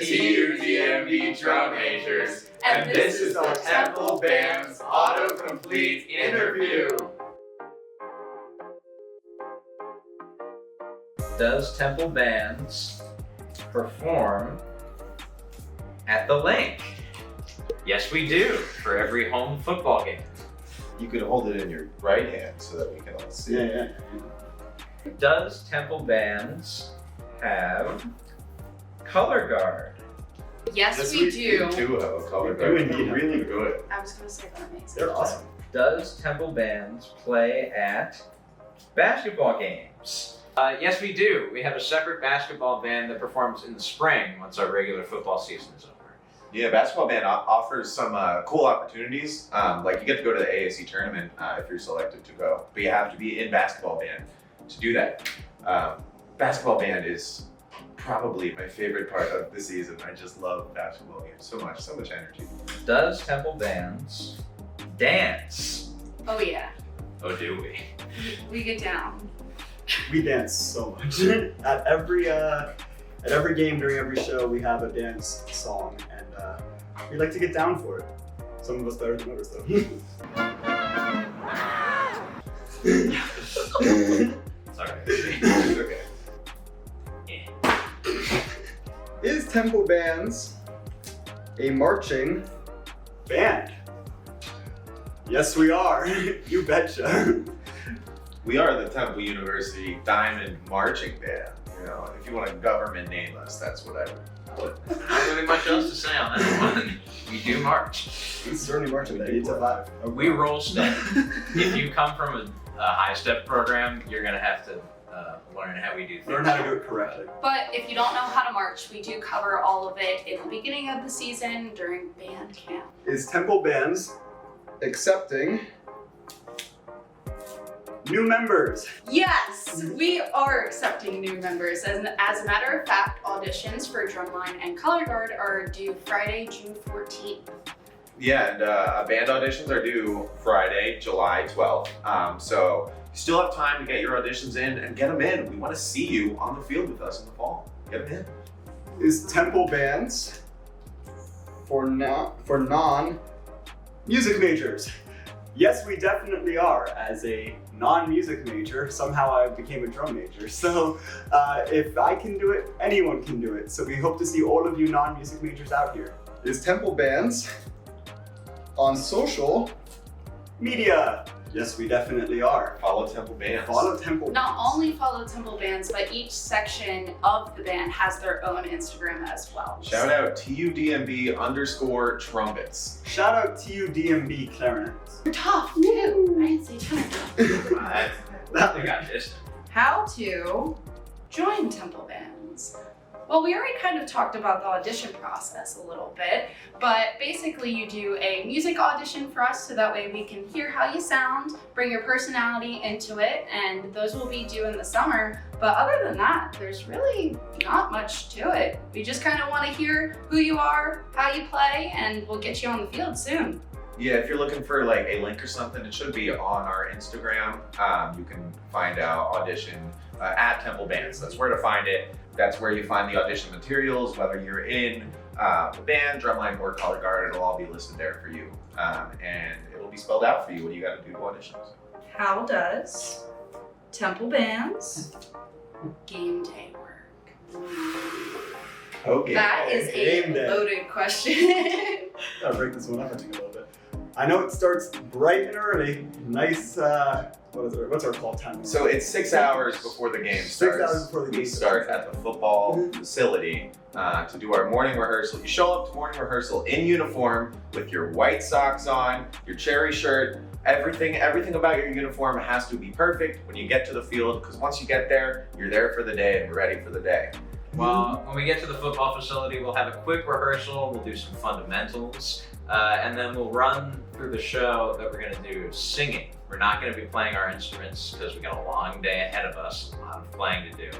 TUDMB drum majors, and this is our Temple Band's autocomplete interview. Does Temple Bands perform at the Link? Yes, we do, for every home football game. You could hold it in your right hand so that we can all see it. Yeah. Does Temple Bands have color guard? Yes, we do. We do have a color guard. They're really good. I was going to say that makes sense. They're awesome. Does Temple Bands play at basketball games? Yes, we do. We have a separate basketball band that performs in the spring once our regular football season is over. Yeah, basketball band offers some cool opportunities. Like you get to go to the AAC tournament if you're selected to go, but you have to be in basketball band to do that. Basketball band is probably my favorite part of the season. I just love basketball games so much energy. Does Temple Bands dance? Oh yeah. Oh, do we? We get down. We dance so much. At every game, during every show, we have a dance song, and we like to get down for it. Some of us better than others, though. Sorry. It's okay. Is Temple Bands a marching band? Yes, we are. You betcha. We are the Temple University Diamond Marching Band. You know, if you want to government name us, that's what I would put. Not really much else to say on that one. We do march. We certainly march at 8 to 5. We roll step. If you come from a high step program, you're gonna have to learn how we do things. Learn how to do it correctly. But if you don't know how to march, we do cover all of it in the beginning of the season during band camp. Is Temple Bands accepting new members? Yes, we are accepting new members. As a matter of fact, auditions for drumline and color guard are due Friday, June 14th. Yeah, and band auditions are due Friday, July 12th. So you still have time to get your auditions in and get them in. We want to see you on the field with us in the fall. Get them in. Is Temple Bands for non-music majors? Yes, we definitely are. As a non-music major, somehow I became a drum major. So if I can do it, anyone can do it. So we hope to see all of you non-music majors out here. Is Temple Bands on social media? Yes, we definitely are. Follow Temple Bands. Follow Temple Not Bands. only follow Temple Bands, but each section of the band has their own Instagram as well. Shout out TUDMB_trumpets. Shout out to you, DMB clarinets. You're tough too. I didn't say tough. They got this. How to join Temple Bands? Well, we already kind of talked about the audition process a little bit, but basically you do a music audition for us so that way we can hear how you sound, bring your personality into it, and those will be due in the summer. But other than that, there's really not much to it. We just kind of want to hear who you are, how you play, and we'll get you on the field soon. Yeah, if you're looking for like a link or something, it should be on our Instagram. You can find out audition at Temple Bands. That's where to find it. That's where you find the audition materials, whether you're in the band, drumline, or color guard, it'll all be listed there for you. And it'll be spelled out for you what you got to do to auditions. How does Temple Bands game day work? Okay. That is Game a day. loaded question. I'll break this one up, I think, a little bit. I know it starts bright and early. Nice, what's our call time? So it's 6 hours before the game starts. 6 hours before the game We start at the football facility to do our morning rehearsal. You show up to morning rehearsal in uniform with your white socks on, your cherry shirt. Everything about your uniform has to be perfect when you get to the field, because once you get there, you're there for the day and you're ready for the day. Well, when we get to the football facility, we'll have a quick rehearsal, we'll do some fundamentals, and then we'll run through the show that we're gonna do singing. We're not gonna be playing our instruments because we got a long day ahead of us, a lot of playing to do.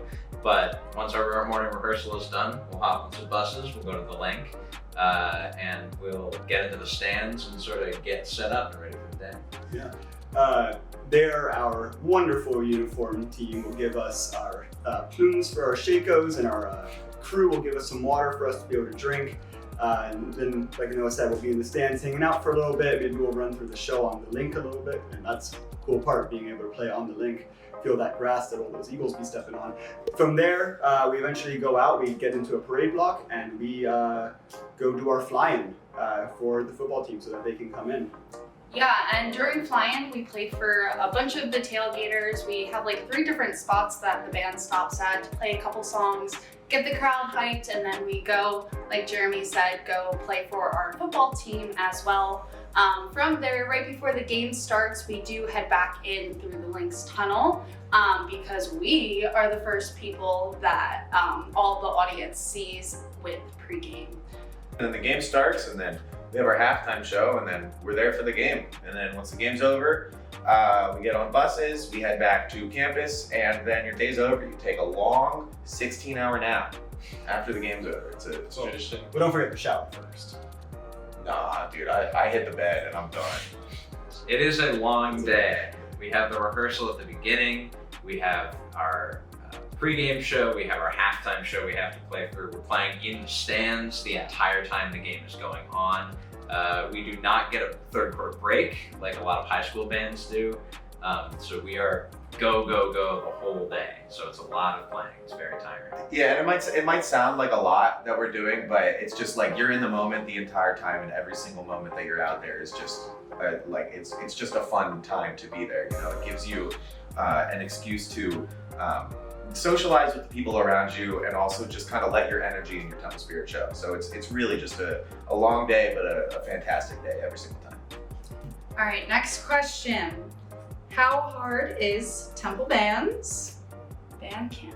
But once our morning rehearsal is done, we'll hop on some buses, we'll go to the Link, and we'll get into the stands and sort of get set up and ready for the day. Yeah. There, our wonderful uniform team will give us our plumes for our shakos and our crew will give us some water for us to be able to drink. And then, like Noah said, we'll be in the stands hanging out for a little bit. Maybe we'll run through the show on the link a little bit, and that's a cool part, being able to play on the link, feel that grass that all those Eagles be stepping on. From there, we eventually go out, we get into a parade block, and we go do our fly-in for the football team so that they can come in. Yeah, and during fly-in, we played for a bunch of the tailgaters. We have like 3 different spots that the band stops at to play a couple songs, get the crowd hyped, and then we go, like Jeremy said, go play for our football team as well. From there, right before the game starts, we do head back in through the Lynx tunnel because we are the first people that all the audience sees with pregame. And then the game starts, and then we have our halftime show, and then we're there for the game. And then once the game's over, we get on buses, we head back to campus, and then your day's over. You take a long 16-hour nap after the game's over. It's a tradition. But don't forget to shower first. Nah, dude, I hit the bed and I'm done. It is a long day. We have the rehearsal at the beginning. We have our pregame show. We have our halftime show we have to play through. We're playing in the stands the entire time the game is going on. We do not get a third quarter break like a lot of high school bands do. So we are go, go, go the whole day. So it's a lot of playing. It's very tiring. Yeah, and it might sound like a lot that we're doing, but it's just like you're in the moment the entire time, and every single moment that you're out there is just like it's just a fun time to be there. You know, it gives you an excuse to socialize with the people around you, and also just kind of let your energy and your Temple Spirit show. So it's really just a long day, but a fantastic day every single time. All right, next question. How hard is Temple Band's band camp?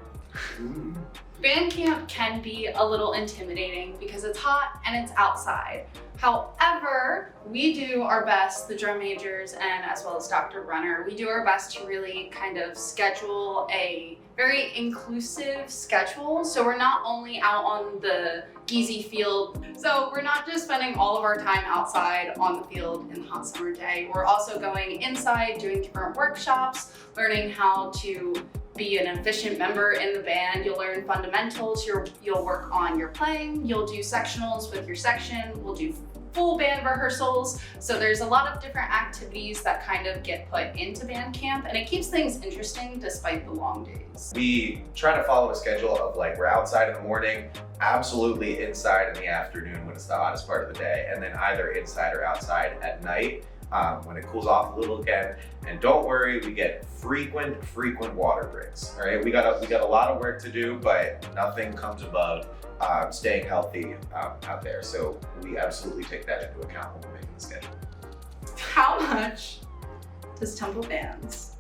Band camp can be a little intimidating because it's hot and it's outside. However, we do our best, the drum majors and as well as Dr. Runner, we do our best to really kind of schedule a very inclusive schedule. So we're not only out on the Geezy field, so we're not just spending all of our time outside on the field in the hot summer day. We're also going inside, doing different workshops, learning how to be an efficient member in the band. You'll learn fundamentals, you'll work on your playing, you'll do sectionals with your section, we'll do full band rehearsals. So there's a lot of different activities that kind of get put into band camp, and it keeps things interesting despite the long days. We try to follow a schedule of like we're outside in the morning, absolutely inside in the afternoon when it's the hottest part of the day, and then either inside or outside at night when it cools off a little again. And don't worry, we get frequent water breaks. All right, we got a lot of work to do, but nothing comes above staying healthy out there. So we absolutely take that into account when we're making the schedule. How much does Temple Bands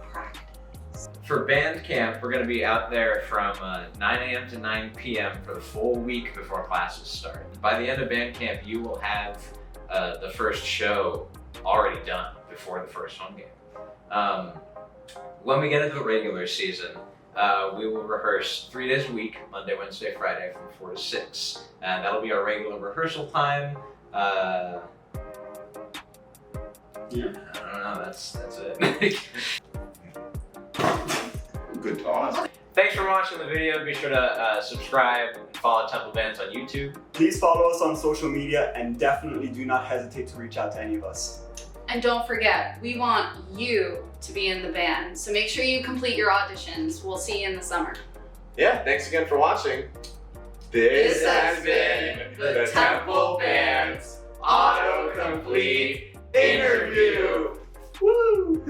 practice? For band camp, we're going to be out there from 9 a.m. to 9 p.m. for the full week before classes start. By the end of band camp, you will have the first show already done before the first home game. When we get into the regular season, we will rehearse 3 days a week, Monday, Wednesday, Friday from 4 to 6. And that'll be our regular rehearsal time. Yeah. I don't know, that's it. Good toss. Thanks for watching the video. Be sure to subscribe and follow Temple Bands on YouTube. Please follow us on social media, and definitely do not hesitate to reach out to any of us. And don't forget, we want you to be in the band. So make sure you complete your auditions. We'll see you in the summer. Yeah, thanks again for watching. This has been the Temple Band's autocomplete interview. Woo!